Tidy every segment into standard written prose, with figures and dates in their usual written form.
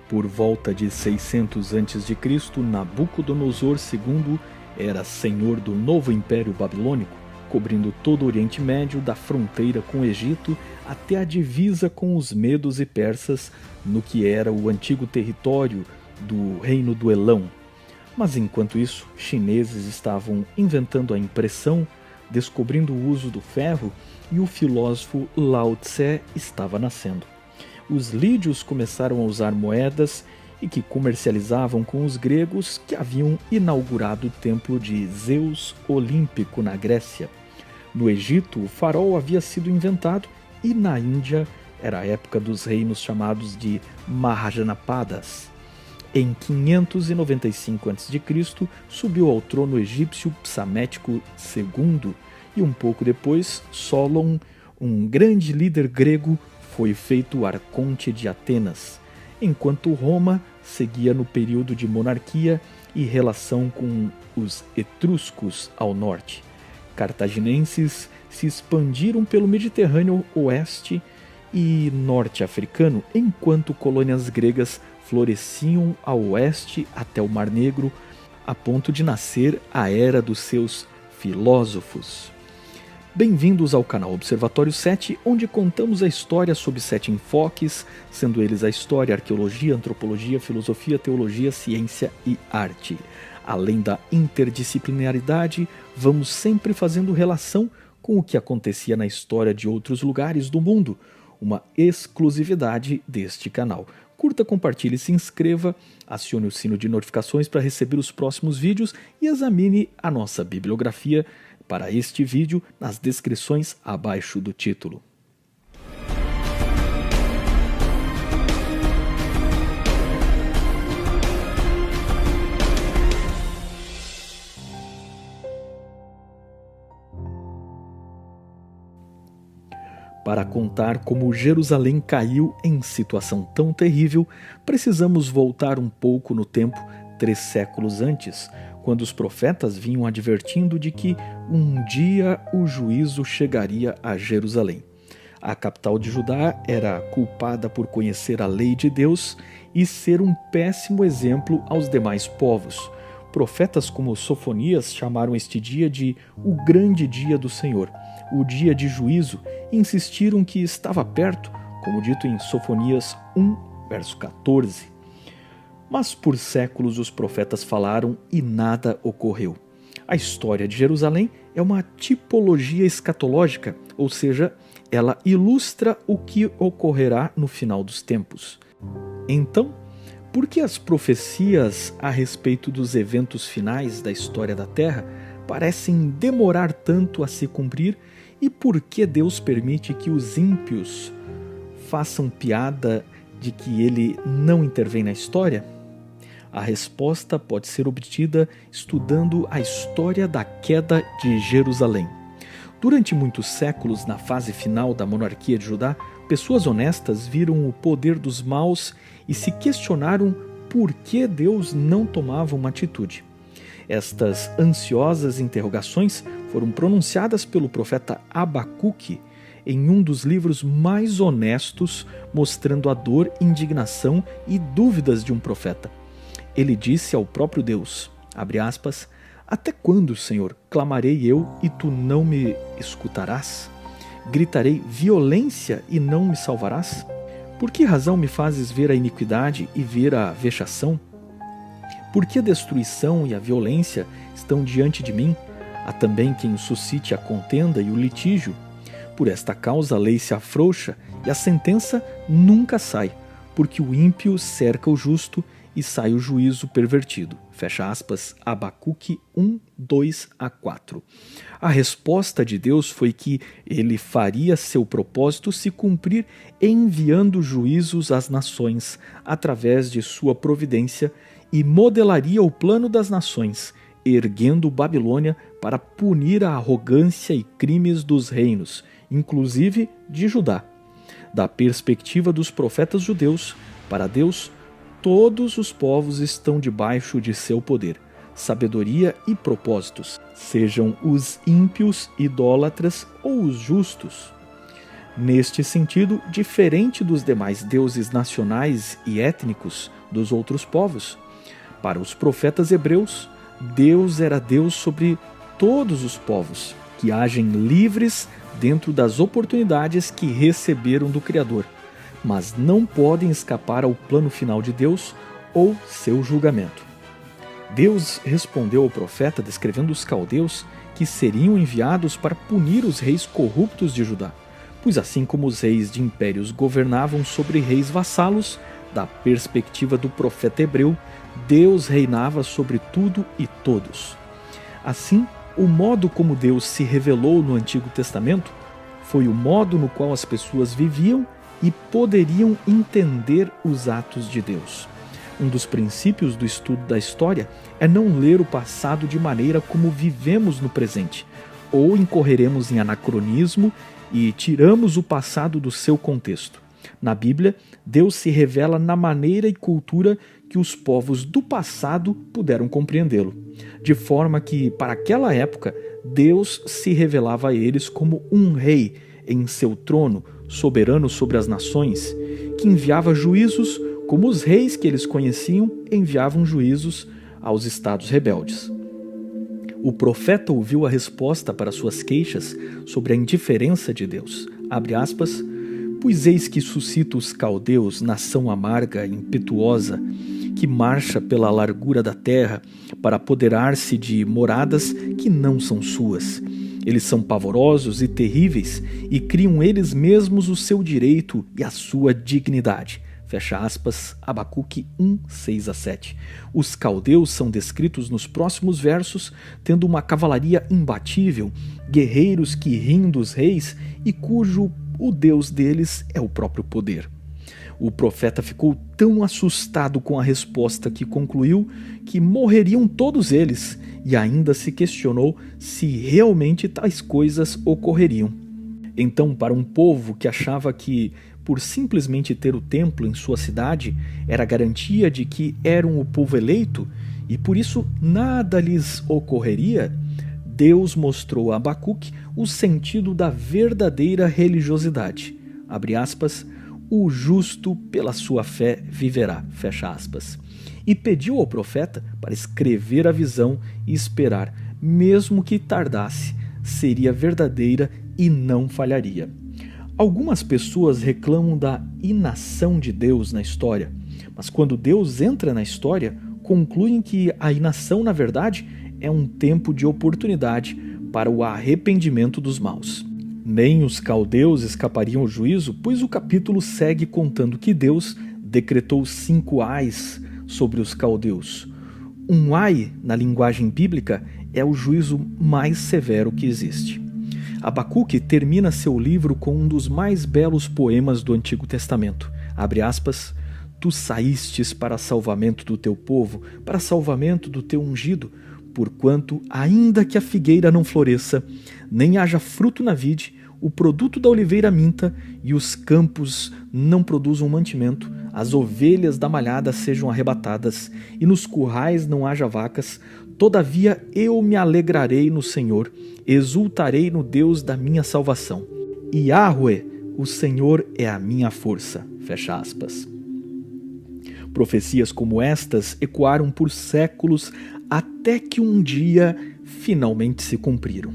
Por volta de 600 a.C., Nabucodonosor II era senhor do novo Império Babilônico, cobrindo todo o Oriente Médio, da fronteira com o Egito até a divisa com os medos e persas, no que era o antigo território do Reino do Elão. Mas enquanto isso, chineses estavam inventando a impressão, descobrindo o uso do ferro, e o filósofo Lao Tse estava nascendo. Os lídios começaram a usar moedas e que comercializavam com os gregos, que haviam inaugurado o templo de Zeus Olímpico na Grécia. No Egito, o farol havia sido inventado e na Índia era a época dos reinos chamados de Mahajanapadas. Em 595 a.C., subiu ao trono egípcio Psamético II e um pouco depois, Solon, um grande líder grego, foi feito arconte de Atenas, enquanto Roma seguia no período de monarquia e relação com os etruscos ao norte. Cartaginenses se expandiram pelo Mediterrâneo oeste e norte africano, enquanto colônias gregas floresciam ao oeste até o Mar Negro, a ponto de nascer a era dos seus filósofos. Bem-vindos ao canal Observatório 7, onde contamos a história sob 7 enfoques, sendo eles a história, a arqueologia, a antropologia, a filosofia, a teologia, a ciência e arte. Além da interdisciplinaridade, vamos sempre fazendo relação com o que acontecia na história de outros lugares do mundo, uma exclusividade deste canal. Curta, compartilhe, se inscreva, acione o sino de notificações para receber os próximos vídeos e examine a nossa bibliografia para este vídeo nas descrições abaixo do título. Para contar como Jerusalém caiu em situação tão terrível, precisamos voltar um pouco no tempo, 3 séculos antes, quando os profetas vinham advertindo de que um dia o juízo chegaria a Jerusalém. A capital de Judá era culpada por conhecer a lei de Deus e ser um péssimo exemplo aos demais povos. Profetas como Sofonias chamaram este dia de o grande dia do Senhor, o dia de juízo, e insistiram que estava perto, como dito em Sofonias 1, verso 14. Mas por séculos os profetas falaram e nada ocorreu. A história de Jerusalém é uma tipologia escatológica, ou seja, ela ilustra o que ocorrerá no final dos tempos. Então, por que as profecias a respeito dos eventos finais da história da Terra parecem demorar tanto a se cumprir e por que Deus permite que os ímpios façam piada de que ele não intervém na história? A resposta pode ser obtida estudando a história da queda de Jerusalém. Durante muitos séculos, na fase final da monarquia de Judá, pessoas honestas viram o poder dos maus e se questionaram por que Deus não tomava uma atitude. Estas ansiosas interrogações foram pronunciadas pelo profeta Abacuque em um dos livros mais honestos, mostrando a dor, indignação e dúvidas de um profeta. Ele disse ao próprio Deus, abre aspas, até quando, Senhor, clamarei eu e tu não me escutarás? Gritarei violência e não me salvarás? Por que razão me fazes ver a iniquidade e ver a vexação? Por que a destruição e a violência estão diante de mim? Há também quem suscite a contenda e o litígio. Por esta causa a lei se afrouxa e a sentença nunca sai, porque o ímpio cerca o justo e sai o juízo pervertido. Fecha aspas, Abacuque 1, 2 a 4. A resposta de Deus foi que ele faria seu propósito se cumprir enviando juízos às nações através de sua providência e modelaria o plano das nações, erguendo Babilônia para punir a arrogância e crimes dos reinos, inclusive de Judá. Da perspectiva dos profetas judeus, para Deus, todos os povos estão debaixo de seu poder, sabedoria e propósitos, sejam os ímpios, idólatras ou os justos. Neste sentido, diferente dos demais deuses nacionais e étnicos dos outros povos, para os profetas hebreus, Deus era Deus sobre todos os povos, que agem livres dentro das oportunidades que receberam do Criador, mas não podem escapar ao plano final de Deus ou seu julgamento. Deus respondeu ao profeta descrevendo os caldeus que seriam enviados para punir os reis corruptos de Judá, pois assim como os reis de impérios governavam sobre reis vassalos, da perspectiva do profeta hebreu, Deus reinava sobre tudo e todos. Assim, o modo como Deus se revelou no Antigo Testamento foi o modo no qual as pessoas viviam e poderiam entender os atos de Deus. Um dos princípios do estudo da história é não ler o passado de maneira como vivemos no presente, ou incorreremos em anacronismo e tiramos o passado do seu contexto. Na Bíblia, Deus se revela na maneira e cultura que os povos do passado puderam compreendê-lo, de forma que, para aquela época, Deus se revelava a eles como um rei em seu trono, soberano sobre as nações, que enviava juízos como os reis que eles conheciam enviavam juízos aos estados rebeldes. O profeta ouviu a resposta para suas queixas sobre a indiferença de Deus. Abre aspas, pois eis que suscita os caldeus, nação amarga e impetuosa, que marcha pela largura da terra para apoderar-se de moradas que não são suas. Eles são pavorosos e terríveis e criam eles mesmos o seu direito e a sua dignidade. Fecha aspas, Abacuque 1, 6-7. Os caldeus são descritos nos próximos versos tendo uma cavalaria imbatível, guerreiros que riem dos reis e cujo o Deus deles é o próprio poder. O profeta ficou tão assustado com a resposta que concluiu que morreriam todos eles e ainda se questionou se realmente tais coisas ocorreriam. Então, para um povo que achava que, por simplesmente ter o templo em sua cidade, era garantia de que eram o povo eleito e por isso nada lhes ocorreria, Deus mostrou a Abacuque o sentido da verdadeira religiosidade. Abre aspas, o justo pela sua fé viverá, fecha aspas. E pediu ao profeta para escrever a visão e esperar, mesmo que tardasse, seria verdadeira e não falharia. Algumas pessoas reclamam da inação de Deus na história, mas quando Deus entra na história, concluem que a inação, na verdade, é um tempo de oportunidade para o arrependimento dos maus. Nem os caldeus escapariam ao juízo, pois o capítulo segue contando que Deus decretou 5 ais sobre os caldeus. Um ai, na linguagem bíblica, é o juízo mais severo que existe. Abacuque termina seu livro com um dos mais belos poemas do Antigo Testamento. Abre aspas, tu saístes para salvamento do teu povo, para salvamento do teu ungido, porquanto, ainda que a figueira não floresça, nem haja fruto na vide, o produto da oliveira minta e os campos não produzam mantimento, as ovelhas da malhada sejam arrebatadas e nos currais não haja vacas, todavia eu me alegrarei no Senhor, exultarei no Deus da minha salvação. Yahweh, o Senhor é a minha força. Fecha aspas. Profecias como estas ecoaram por séculos até que um dia finalmente se cumpriram.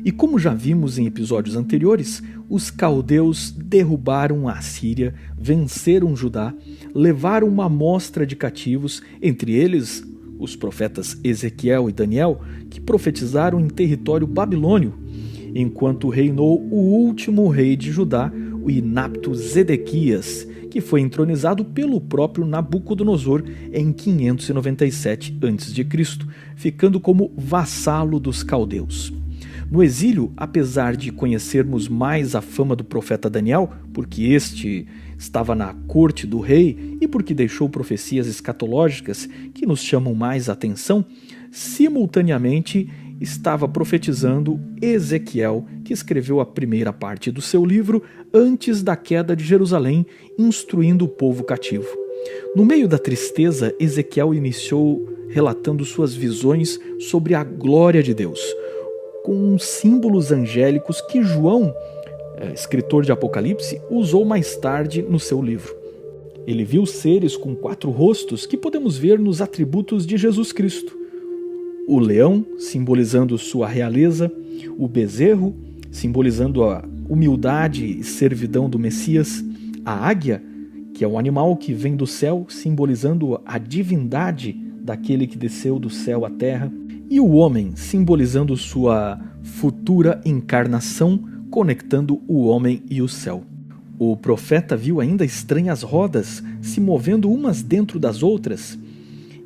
E como já vimos em episódios anteriores, os caldeus derrubaram a Assíria, venceram Judá, levaram uma amostra de cativos, entre eles os profetas Ezequiel e Daniel, que profetizaram em território babilônio, enquanto reinou o último rei de Judá, o inapto Zedequias, que foi entronizado pelo próprio Nabucodonosor em 597 a.C., ficando como vassalo dos caldeus. No exílio, apesar de conhecermos mais a fama do profeta Daniel, porque este estava na corte do rei e porque deixou profecias escatológicas que nos chamam mais a atenção, simultaneamente estava profetizando Ezequiel, que escreveu a primeira parte do seu livro antes da queda de Jerusalém, instruindo o povo cativo. No meio da tristeza, Ezequiel iniciou relatando suas visões sobre a glória de Deus, com símbolos angélicos que João escritor de Apocalipse, usou mais tarde no seu livro. Ele viu seres com 4 rostos que podemos ver nos atributos de Jesus Cristo. O leão, simbolizando sua realeza, o bezerro, simbolizando a humildade e servidão do Messias, a águia, que é um animal que vem do céu, simbolizando a divindade daquele que desceu do céu à terra, e o homem, simbolizando sua futura encarnação, conectando o homem e o céu. O profeta viu ainda estranhas rodas se movendo umas dentro das outras,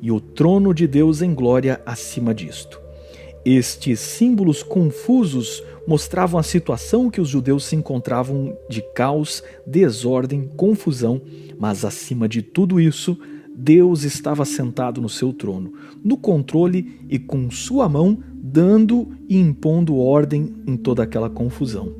e o trono de Deus em glória acima disto. Estes símbolos confusos mostravam a situação que os judeus se encontravam de caos, desordem, confusão, mas acima de tudo isso, Deus estava sentado no seu trono, no controle e com sua mão dando e impondo ordem em toda aquela confusão.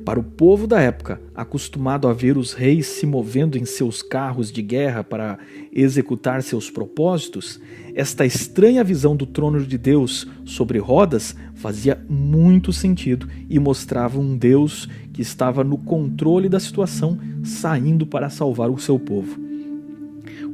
Para o povo da época, acostumado a ver os reis se movendo em seus carros de guerra para executar seus propósitos, esta estranha visão do trono de Deus sobre rodas fazia muito sentido e mostrava um Deus que estava no controle da situação, saindo para salvar o seu povo.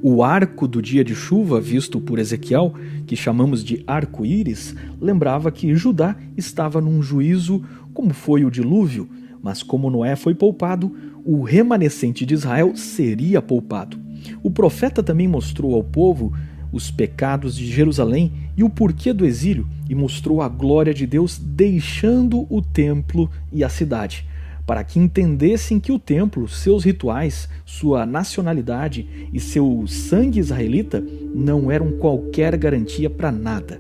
O arco do dia de chuva, visto por Ezequiel, que chamamos de arco-íris, lembrava que Judá estava num juízo como foi o dilúvio, mas como Noé foi poupado, o remanescente de Israel seria poupado. O profeta também mostrou ao povo os pecados de Jerusalém e o porquê do exílio, e mostrou a glória de Deus deixando o templo e a cidade, para que entendessem que o templo, seus rituais, sua nacionalidade e seu sangue israelita não eram qualquer garantia para nada.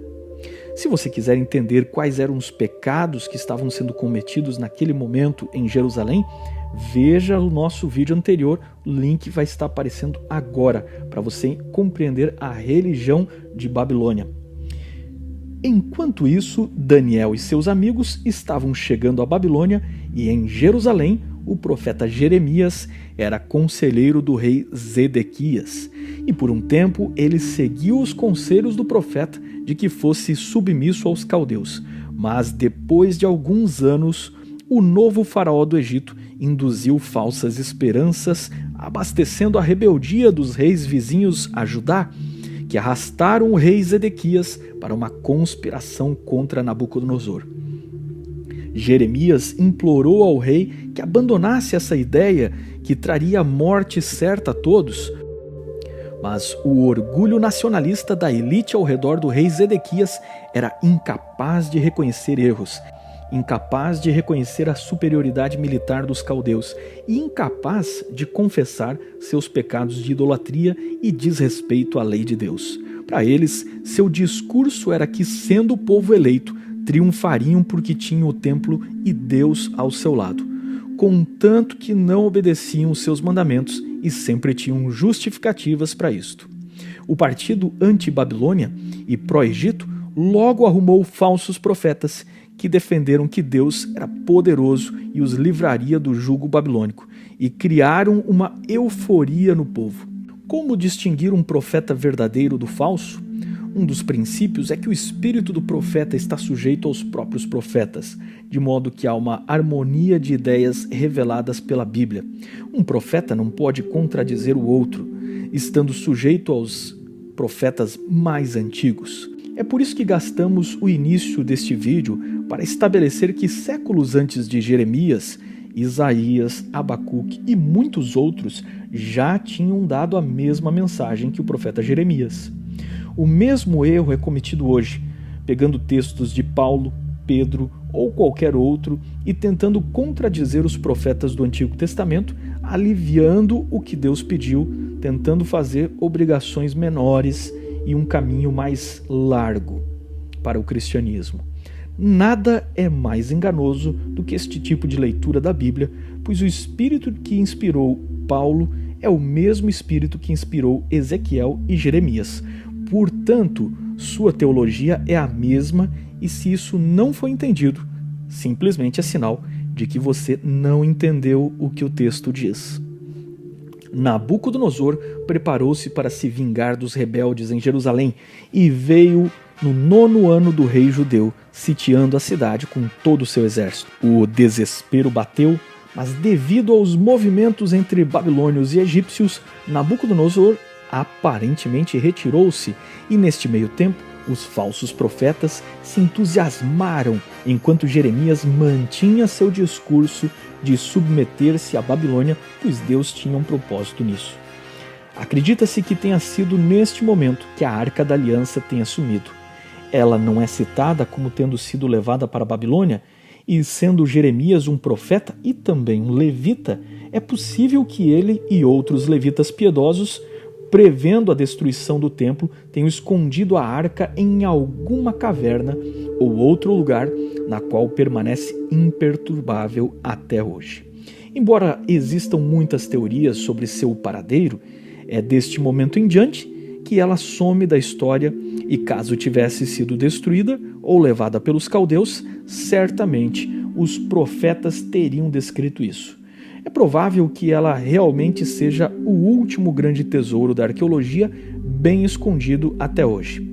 Se você quiser entender quais eram os pecados que estavam sendo cometidos naquele momento em Jerusalém, veja o nosso vídeo anterior, o link vai estar aparecendo agora, para você compreender a religião de Babilônia. Enquanto isso, Daniel e seus amigos estavam chegando à Babilônia e em Jerusalém, o profeta Jeremias era conselheiro do rei Zedequias. E por um tempo ele seguiu os conselhos do profeta de que fosse submisso aos caldeus. Mas depois de alguns anos, o novo faraó do Egito induziu falsas esperanças, abastecendo a rebeldia dos reis vizinhos a Judá, que arrastaram o rei Zedequias para uma conspiração contra Nabucodonosor. Jeremias implorou ao rei que abandonasse essa ideia que traria a morte certa a todos, mas o orgulho nacionalista da elite ao redor do rei Zedequias era incapaz de reconhecer erros, incapaz de reconhecer a superioridade militar dos caldeus e incapaz de confessar seus pecados de idolatria e desrespeito à lei de Deus. Para eles, seu discurso era que, sendo o povo eleito, triunfariam porque tinham o templo e Deus ao seu lado, contanto que não obedeciam os seus mandamentos e sempre tinham justificativas para isto. O partido anti-Babilônia e pró-Egito logo arrumou falsos profetas que defenderam que Deus era poderoso e os livraria do jugo babilônico, e criaram uma euforia no povo. Como distinguir um profeta verdadeiro do falso? Um dos princípios é que o espírito do profeta está sujeito aos próprios profetas, de modo que há uma harmonia de ideias reveladas pela Bíblia. Um profeta não pode contradizer o outro, estando sujeito aos profetas mais antigos. É por isso que gastamos o início deste vídeo para estabelecer que séculos antes de Jeremias, Isaías, Abacuque e muitos outros já tinham dado a mesma mensagem que o profeta Jeremias. O mesmo erro é cometido hoje, pegando textos de Paulo, Pedro ou qualquer outro e tentando contradizer os profetas do Antigo Testamento, aliviando o que Deus pediu, tentando fazer obrigações menores e um caminho mais largo para o cristianismo. Nada é mais enganoso do que este tipo de leitura da Bíblia, pois o Espírito que inspirou Paulo é o mesmo Espírito que inspirou Ezequiel e Jeremias. Portanto, sua teologia é a mesma, e se isso não foi entendido, simplesmente é sinal de que você não entendeu o que o texto diz. Nabucodonosor preparou-se para se vingar dos rebeldes em Jerusalém e veio no 9º ano do rei judeu, sitiando a cidade com todo o seu exército. O desespero bateu, Mas devido aos movimentos entre babilônios e egípcios, Nabucodonosor aparentemente retirou-se, e neste meio tempo os falsos profetas se entusiasmaram enquanto Jeremias mantinha seu discurso de submeter-se à Babilônia, pois Deus tinha um propósito nisso. Acredita-se que tenha sido neste momento que a Arca da Aliança tenha sumido. Ela não é citada como tendo sido levada para a Babilônia, e sendo Jeremias um profeta e também um levita, é possível que ele e outros levitas piedosos, prevendo a destruição do templo, tenham escondido a arca em alguma caverna ou outro lugar na qual permanece imperturbável até hoje. Embora existam muitas teorias sobre seu paradeiro, é deste momento em diante que ela some da história, e caso tivesse sido destruída ou levada pelos caldeus, certamente os profetas teriam descrito isso. É provável que ela realmente seja o último grande tesouro da arqueologia, bem escondido até hoje.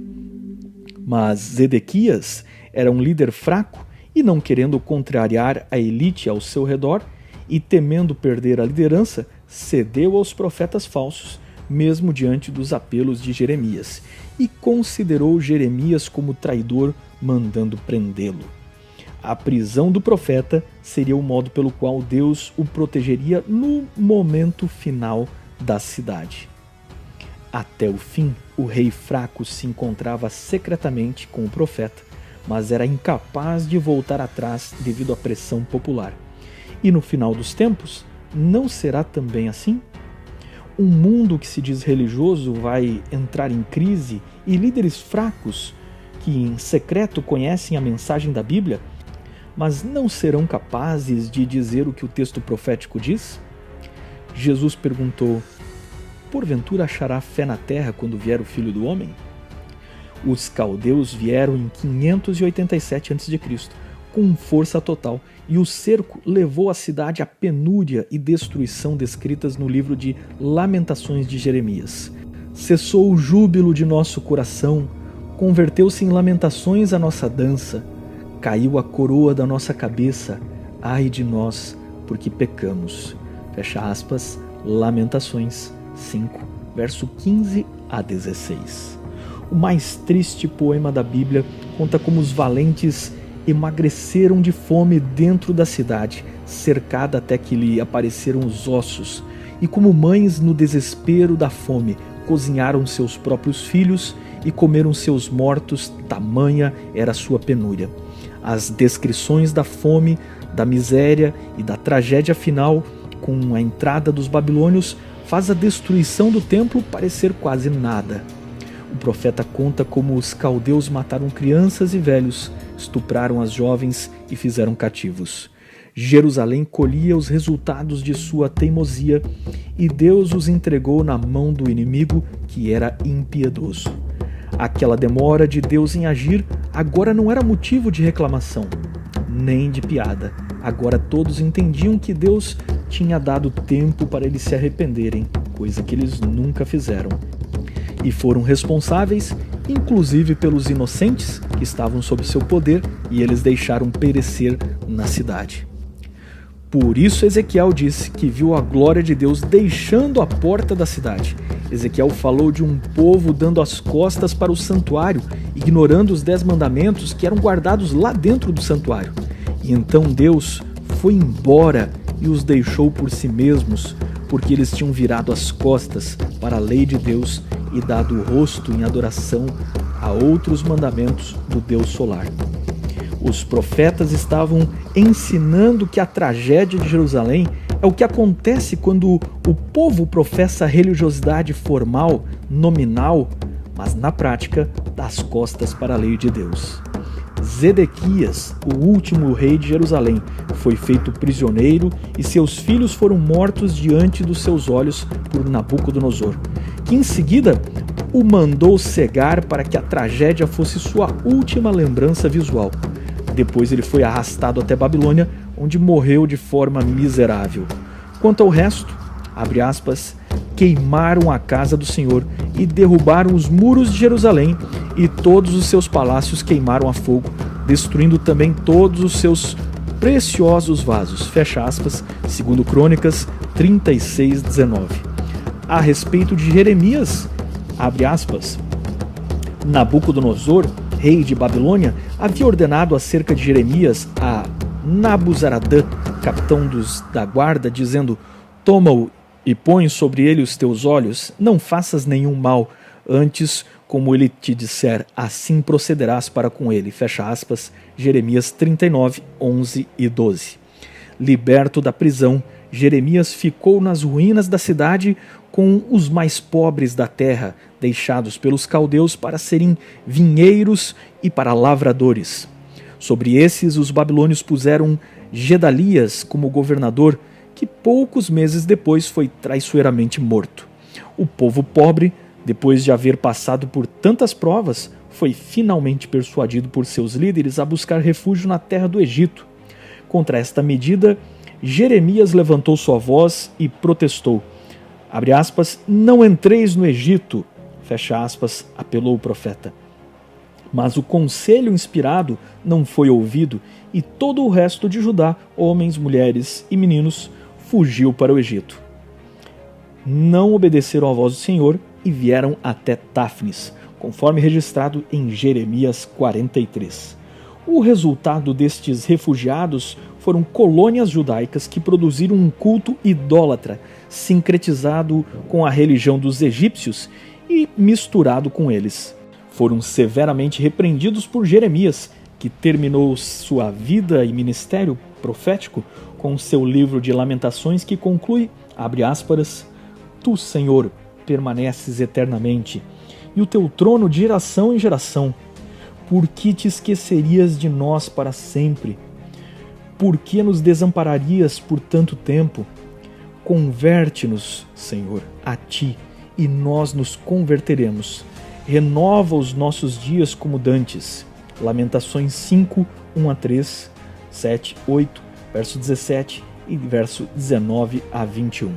Mas Zedequias era um líder fraco e, não querendo contrariar a elite ao seu redor e temendo perder a liderança, cedeu aos profetas falsos, mesmo diante dos apelos de Jeremias, e considerou Jeremias como traidor, mandando prendê-lo. A prisão do profeta seria o modo pelo qual Deus o protegeria no momento final da cidade. Até o fim, o rei fraco se encontrava secretamente com o profeta, mas era incapaz de voltar atrás devido à pressão popular. E no final dos tempos, não será também assim? Um mundo que se diz religioso vai entrar em crise, e líderes fracos, que em secreto conhecem a mensagem da Bíblia, mas não serão capazes de dizer o que o texto profético diz? Jesus perguntou: porventura achará fé na terra quando vier o Filho do Homem? Os caldeus vieram em 587 a.C., com força total, e o cerco levou a cidade à penúria e destruição descritas no livro de Lamentações de Jeremias. Cessou o júbilo de nosso coração, converteu-se em lamentações a nossa dança, caiu a coroa da nossa cabeça, ai de nós, porque pecamos. Fecha aspas, Lamentações 5, verso 15 a 16. O mais triste poema da Bíblia conta como os valentes emagreceram de fome dentro da cidade, cercada até que lhe apareceram os ossos, e como mães no desespero da fome, cozinharam seus próprios filhos e comeram seus mortos, tamanha era sua penúria. As descrições da fome, da miséria e da tragédia final, com a entrada dos babilônios, faz a destruição do templo parecer quase nada. O profeta conta como os caldeus mataram crianças e velhos, estupraram as jovens e fizeram cativos. Jerusalém colhia os resultados de sua teimosia, e Deus os entregou na mão do inimigo, que era impiedoso. Aquela demora de Deus em agir agora não era motivo de reclamação, nem de piada. Agora todos entendiam que Deus tinha dado tempo para eles se arrependerem, coisa que eles nunca fizeram. E foram responsáveis, inclusive pelos inocentes que estavam sob seu poder, e eles deixaram perecer na cidade. Por isso Ezequiel disse que viu a glória de Deus deixando a porta da cidade. Ezequiel falou de um povo dando as costas para o santuário, ignorando os 10 mandamentos que eram guardados lá dentro do santuário. E então Deus foi embora e os deixou por si mesmos, porque eles tinham virado as costas para a lei de Deus e dado o rosto em adoração a outros mandamentos do Deus solar. Os profetas estavam ensinando que a tragédia de Jerusalém é o que acontece quando o povo professa religiosidade formal, nominal, mas na prática dá as costas para a lei de Deus. Zedequias, o último rei de Jerusalém, foi feito prisioneiro e seus filhos foram mortos diante dos seus olhos por Nabucodonosor, que em seguida o mandou cegar para que a tragédia fosse sua última lembrança visual. Depois ele foi arrastado até Babilônia, onde morreu de forma miserável. Quanto ao resto, abre aspas, queimaram a casa do Senhor e derrubaram os muros de Jerusalém, e todos os seus palácios queimaram a fogo, destruindo também todos os seus preciosos vasos, fecha aspas, segundo Crônicas 36:19. A respeito de Jeremias, abre aspas, Nabucodonosor, rei de Babilônia, havia ordenado acerca de Jeremias a Nabuzaradã, capitão da guarda, dizendo: toma-o e põe sobre ele os teus olhos, não faças nenhum mal, antes, como ele te disser, assim procederás para com ele. Fecha aspas, Jeremias 39, 11 e 12. Liberto da prisão, Jeremias ficou nas ruínas da cidade com os mais pobres da terra, deixados pelos caldeus para serem vinheiros e para lavradores. Sobre esses, os babilônios puseram Gedalias como governador, que poucos meses depois foi traiçoeiramente morto. O povo pobre, depois de haver passado por tantas provas, foi finalmente persuadido por seus líderes a buscar refúgio na terra do Egito. Contra esta medida, Jeremias levantou sua voz e protestou. Abre aspas, não entreis no Egito, fecha aspas, apelou o profeta. Mas o conselho inspirado não foi ouvido e todo o resto de Judá, homens, mulheres e meninos, fugiu para o Egito. Não obedeceram à voz do Senhor e vieram até Táfnis, conforme registrado em Jeremias 43. O resultado destes refugiados foram colônias judaicas que produziram um culto idólatra, sincretizado com a religião dos egípcios e misturado com eles. Foram severamente repreendidos por Jeremias, que terminou sua vida e ministério profético com seu livro de Lamentações que conclui, abre aspas, Tu, Senhor, permaneces eternamente, e o teu trono de geração em geração. Por que te esquecerias de nós para sempre? Por que nos desampararias por tanto tempo? Converte-nos, Senhor, a ti, e nós nos converteremos. Renova os nossos dias como dantes. Lamentações 5, 1-3, 7, 8, verso 17 e verso 19 a 21.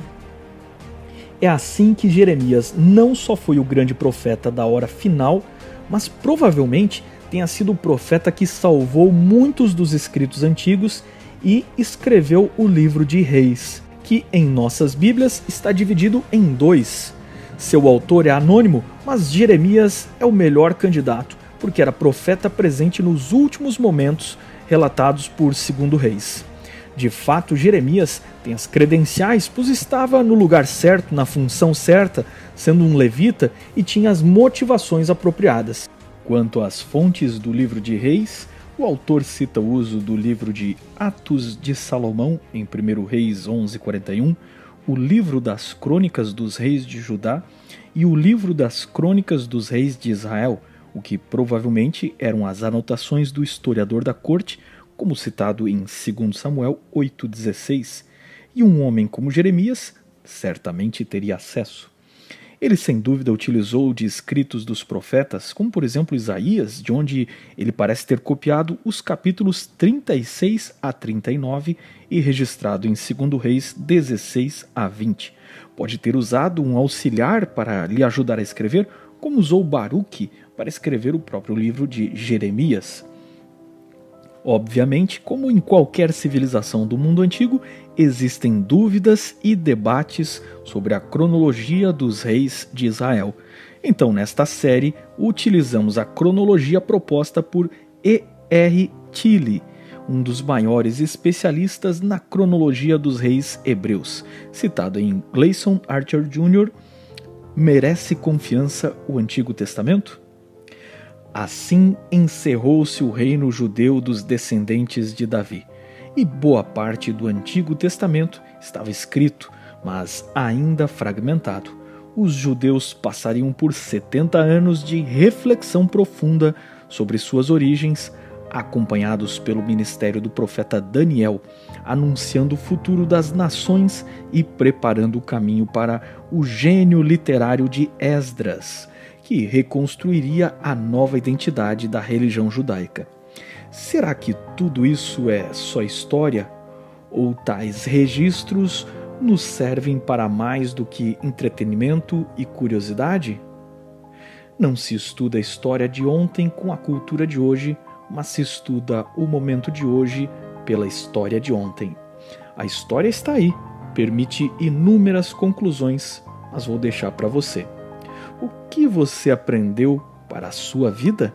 É assim que Jeremias não só foi o grande profeta da hora final, mas provavelmente tenha sido o profeta que salvou muitos dos escritos antigos e escreveu o livro de Reis, que em nossas Bíblias está dividido em 2. Seu autor é anônimo, mas Jeremias é o melhor candidato, porque era profeta presente nos últimos momentos relatados por 2 Reis. De fato, Jeremias tem as credenciais, pois estava no lugar certo, na função certa, sendo um levita e tinha as motivações apropriadas. Quanto às fontes do livro de Reis, o autor cita o uso do livro de Atos de Salomão, em 1 Reis 11:41, o livro das Crônicas dos Reis de Judá e o livro das Crônicas dos Reis de Israel, o que provavelmente eram as anotações do historiador da corte, como citado em 2 Samuel 8,16, e um homem como Jeremias certamente teria acesso. Ele sem dúvida utilizou de escritos dos profetas, como por exemplo Isaías, de onde ele parece ter copiado os capítulos 36 a 39 e registrado em 2 Reis 16 a 20. Pode ter usado um auxiliar para lhe ajudar a escrever, como usou Baruque para escrever o próprio livro de Jeremias. Obviamente, como em qualquer civilização do mundo antigo, existem dúvidas e debates sobre a cronologia dos reis de Israel. Então, nesta série, utilizamos a cronologia proposta por E.R. Tilly, um dos maiores especialistas na cronologia dos reis hebreus, citado em Gleason Archer Jr., Merece confiança o Antigo Testamento? Assim encerrou-se o reino judeu dos descendentes de Davi, e boa parte do Antigo Testamento estava escrito, mas ainda fragmentado. Os judeus passariam por 70 anos de reflexão profunda sobre suas origens, acompanhados pelo ministério do profeta Daniel, anunciando o futuro das nações e preparando o caminho para o gênio literário de Esdras, que reconstruiria a nova identidade da religião judaica. Será que tudo isso é só história? Ou tais registros nos servem para mais do que entretenimento e curiosidade? Não se estuda a história de ontem com a cultura de hoje, mas se estuda o momento de hoje pela história de ontem. A história está aí, permite inúmeras conclusões, mas vou deixar para você. O que você aprendeu para a sua vida?